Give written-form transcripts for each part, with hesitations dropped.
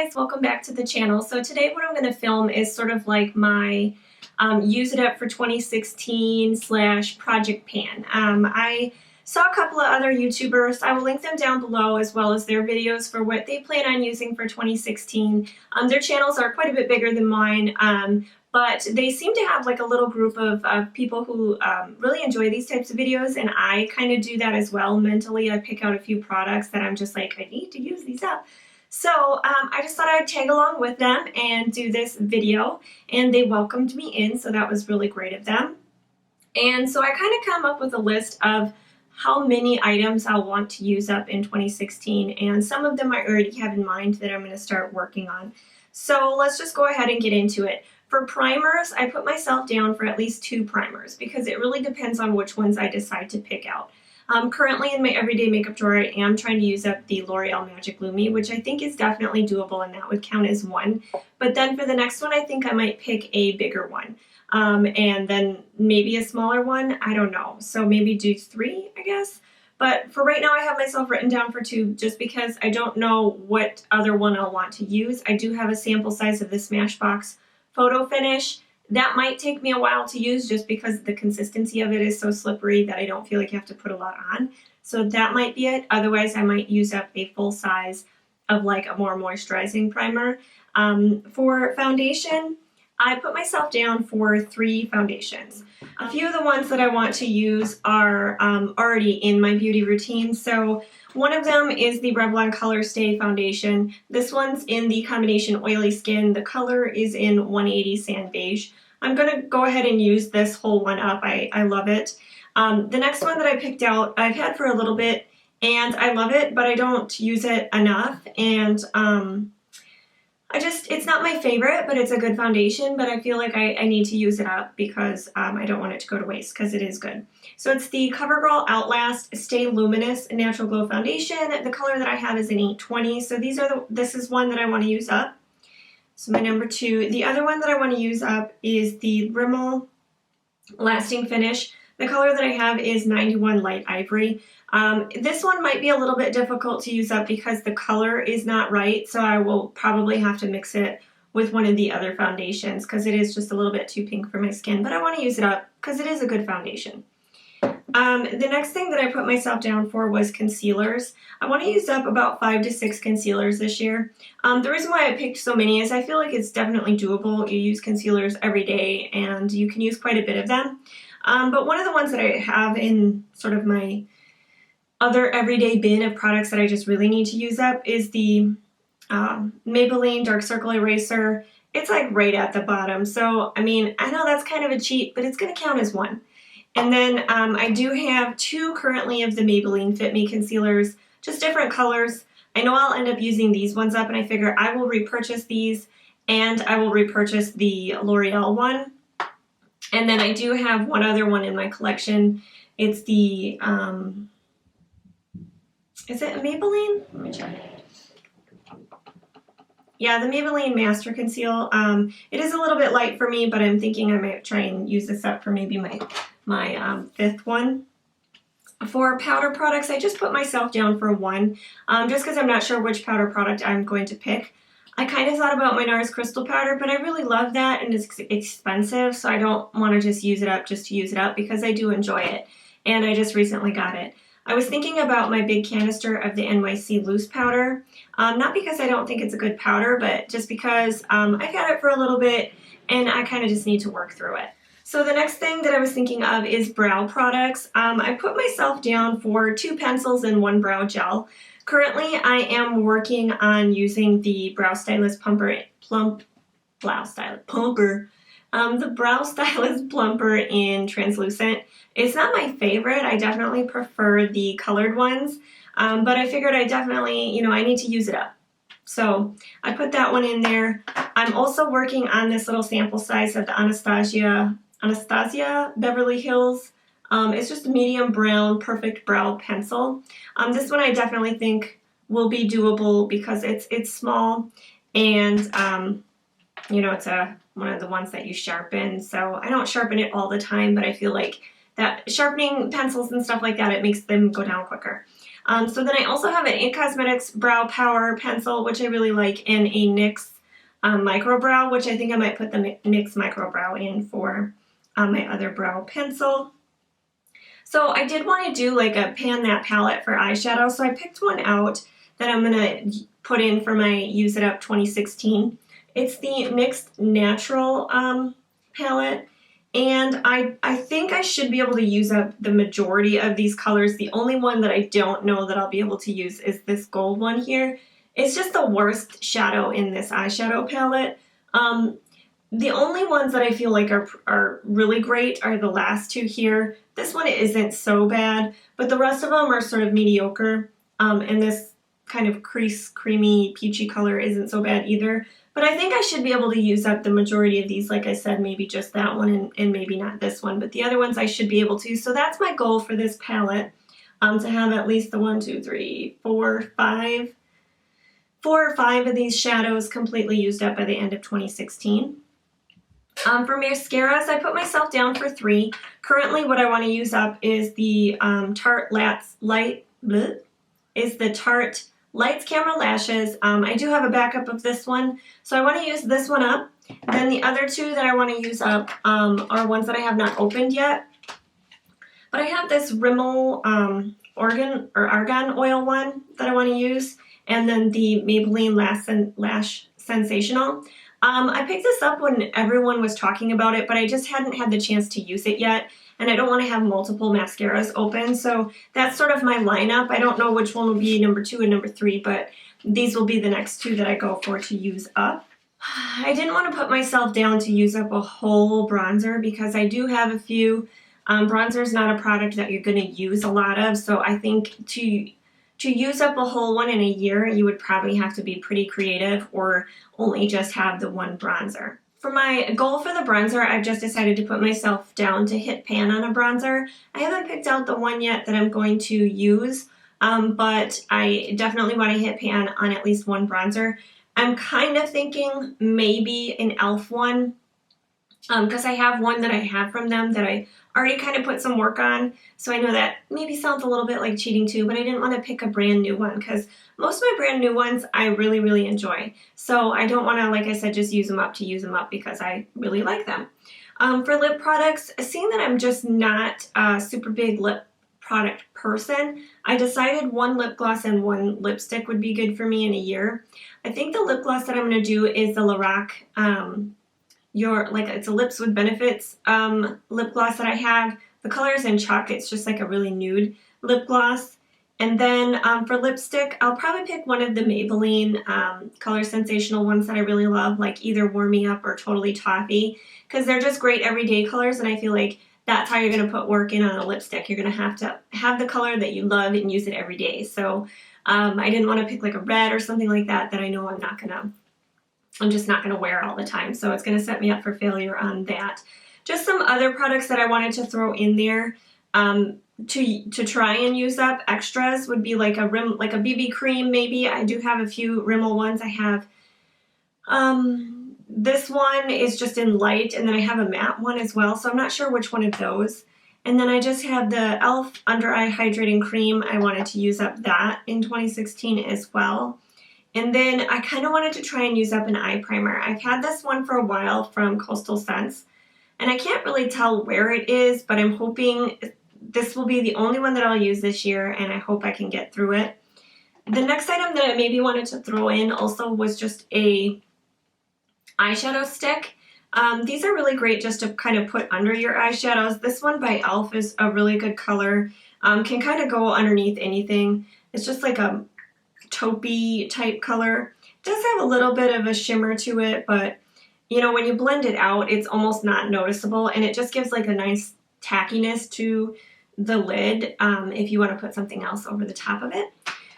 guys, welcome back to the channel. So today what I'm going to film is sort of like my use it up for 2016 / project pan. I saw a couple of other YouTubers. I will link them down below as well as their videos for what they plan on using for 2016. Their channels are quite a bit bigger than mine, but they seem to have like a little group of people who really enjoy these types of videos, and I kind of do that as well. Mentally, I pick out a few products that I'm just like, I need to use these up. So I just thought I'd tag along with them and do this video, and they welcomed me in, so that was really great of them. And so I kind of come up with a list of how many items I'll want to use up in 2016, and some of them I already have in mind that I'm going to start working on. So let's just go ahead and get into it. For primers, I put myself down for at least 2 primers because it really depends on which ones I decide to pick out. Currently in my everyday makeup drawer, I am trying to use up the L'Oreal Magic Lumi, which I think is definitely doable, and that would count as 1. But then for the next one, I think I might pick a bigger one. And then maybe a smaller one, I don't know. So maybe do 3, I guess. But for right now, I have myself written down for 2 just because I don't know what other one I'll want to use. I do have a sample size of the Smashbox Photo Finish. That might take me a while to use just because the consistency of it is so slippery that I don't feel like you have to put a lot on. So that might be it. Otherwise, I might use up a full size of like a more moisturizing primer. For foundation, I put myself down for 3 foundations. A few of the ones that I want to use are already in my beauty routine. So one of them is the Revlon Color Stay Foundation. This one's in the combination Oily Skin. The color is in 180 Sand Beige. I'm going to go ahead and use this whole one up. I love it. The next one that I picked out, I've had for a little bit, and I love it, but I don't use it enough. And it's not my favorite, but it's a good foundation, but I feel like I need to use it up because I don't want it to go to waste because it is good. So it's the CoverGirl Outlast Stay Luminous Natural Glow Foundation. The color that I have is an 820, so this is one that I want to use up. So my number 2. The other one that I want to use up is the Rimmel Lasting Finish. The color that I have is 91 Light Ivory. This one might be a little bit difficult to use up because the color is not right, so I will probably have to mix it with one of the other foundations because it is just a little bit too pink for my skin, but I want to use it up because it is a good foundation. The next thing that I put myself down for was concealers. I want to use up about 5 to 6 concealers this year. The reason why I picked so many is I feel like it's definitely doable. You use concealers every day and you can use quite a bit of them. But one of the ones that I have in sort of my other everyday bin of products that I just really need to use up is the Maybelline Dark Circle Eraser. It's like right at the bottom. So, I mean, I know that's kind of a cheat, but it's going to count as 1. And then I do have 2 currently of the Maybelline Fit Me concealers, just different colors. I know I'll end up using these ones up, and I figure I will repurchase these, and I will repurchase the L'Oreal one. And then I do have one other one in my collection. It's the, is it a Maybelline? Let me check. Yeah, the Maybelline Master Conceal. It is a little bit light for me, but I'm thinking I might try and use this up for maybe my 5th one. For powder products, I just put myself down for 1, just because I'm not sure which powder product I'm going to pick. I kind of thought about my NARS Crystal Powder, but I really love that, and it's expensive, so I don't want to just use it up just to use it up because I do enjoy it, and I just recently got it. I was thinking about my big canister of the NYC Loose Powder, not because I don't think it's a good powder, but just because I've had it for a little bit, and I kind of just need to work through it. So the next thing that I was thinking of is brow products. I put myself down for 2 pencils and 1 brow gel. Currently, I am working on using the Brow Stylist Plumper, the Brow Stylist Plumper in Translucent. It's not my favorite. I definitely prefer the colored ones, but I figured I definitely, I need to use it up. So I put that one in there. I'm also working on this little sample size of the Anastasia Beverly Hills. It's just a medium brown Perfect Brow Pencil. This one I definitely think will be doable because it's small, and it's one of the ones that you sharpen. So I don't sharpen it all the time, but I feel like that sharpening pencils and stuff like that, it makes them go down quicker. So then I also have an IT Cosmetics Brow Power Pencil, which I really like, and a NYX Micro Brow, which I think I might put the NYX Micro Brow in for my other brow pencil. So I did want to do like a pan that palette for eyeshadow, so I picked one out that I'm going to put in for my Use It Up 2016. It's the NYX Natural palette, and I think I should be able to use up the majority of these colors. The only one that I don't know that I'll be able to use is this gold one here. It's just the worst shadow in this eyeshadow palette. The only ones that I feel like are really great are the last two here. This one isn't so bad, but the rest of them are sort of mediocre. And this kind of crease, creamy, peachy color isn't so bad either. But I think I should be able to use up the majority of these. Like I said, maybe just that one and maybe not this one. But the other ones I should be able to. So that's my goal for this palette, to have at least the 4 or 5 of these shadows completely used up by the end of 2016. For mascaras, I put myself down for 3. Currently, what I want to use up is the Tarte Lights Camera Lashes. I do have a backup of this one, so I want to use this one up. Then the other 2 that I want to use up are ones that I have not opened yet. But I have this Rimmel Argan Oil one that I want to use, and then the Maybelline Lash Sensational. I picked this up when everyone was talking about it, but I just hadn't had the chance to use it yet, and I don't want to have multiple mascaras open, so that's sort of my lineup. I don't know which one will be number 2 and number 3, but these will be the next 2 that I go for to use up. I didn't want to put myself down to use up a whole bronzer because I do have a few. Bronzer is not a product that you're going to use a lot of, so I think to use up a whole one in a year, you would probably have to be pretty creative or only just have the one bronzer. For my goal for the bronzer, I've just decided to put myself down to hit pan on a bronzer. I haven't picked out the one yet that I'm going to use, but I definitely want to hit pan on at least one bronzer. I'm kind of thinking maybe an e.l.f. one, because I have one that I have from them that I already kind of put some work on, so I know that maybe sounds a little bit like cheating too, but I didn't want to pick a brand new one because most of my brand new ones I really, really enjoy. So I don't want to, like I said, just use them up to use them up because I really like them. For lip products, seeing that I'm just not a super big lip product person, I decided one lip gloss and one lipstick would be good for me in a year. I think the lip gloss that I'm going to do is the Lorac it's a Lips with Benefits lip gloss that I have. The color is in Chuck. It's just like a really nude lip gloss. And then for lipstick, I'll probably pick one of the Maybelline Color Sensational ones that I really love, like either Warm Me Up or Totally Toffee, because they're just great everyday colors, and I feel like that's how you're going to put work in on a lipstick. You're going to have the color that you love and use it every day. So I didn't want to pick like a red or something like that I know I'm just not going to wear all the time, so it's going to set me up for failure on that. Just some other products that I wanted to throw in there to try and use up. Extras would be like a BB cream maybe. I do have a few Rimmel ones. I have this one is just in light, and then I have a matte one as well, so I'm not sure which one of those. And then I just have the e.l.f. Under Eye Hydrating Cream. I wanted to use up that in 2016 as well. And then I kind of wanted to try and use up an eye primer. I've had this one for a while from Coastal Scents, and I can't really tell where it is, but I'm hoping this will be the only one that I'll use this year, and I hope I can get through it. The next item that I maybe wanted to throw in also was just a eyeshadow stick. These are really great just to kind of put under your eyeshadows. This one by e.l.f. is a really good color. Can kind of go underneath anything. It's just like a taupey type color. It does have a little bit of a shimmer to it, but you know, when you blend it out, it's almost not noticeable, and it just gives like a nice tackiness to the lid if you want to put something else over the top of it.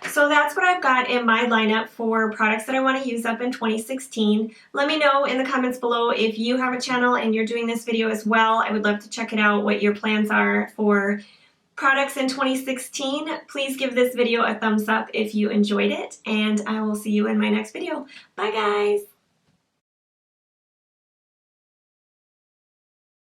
So that's what I've got in my lineup for products that I want to use up in 2016. Let me know in the comments below if you have a channel and you're doing this video as well. I would love to check it out, what your plans are for products in 2016. Please give this video a thumbs up if you enjoyed it, and I will see you in my next video. Bye guys!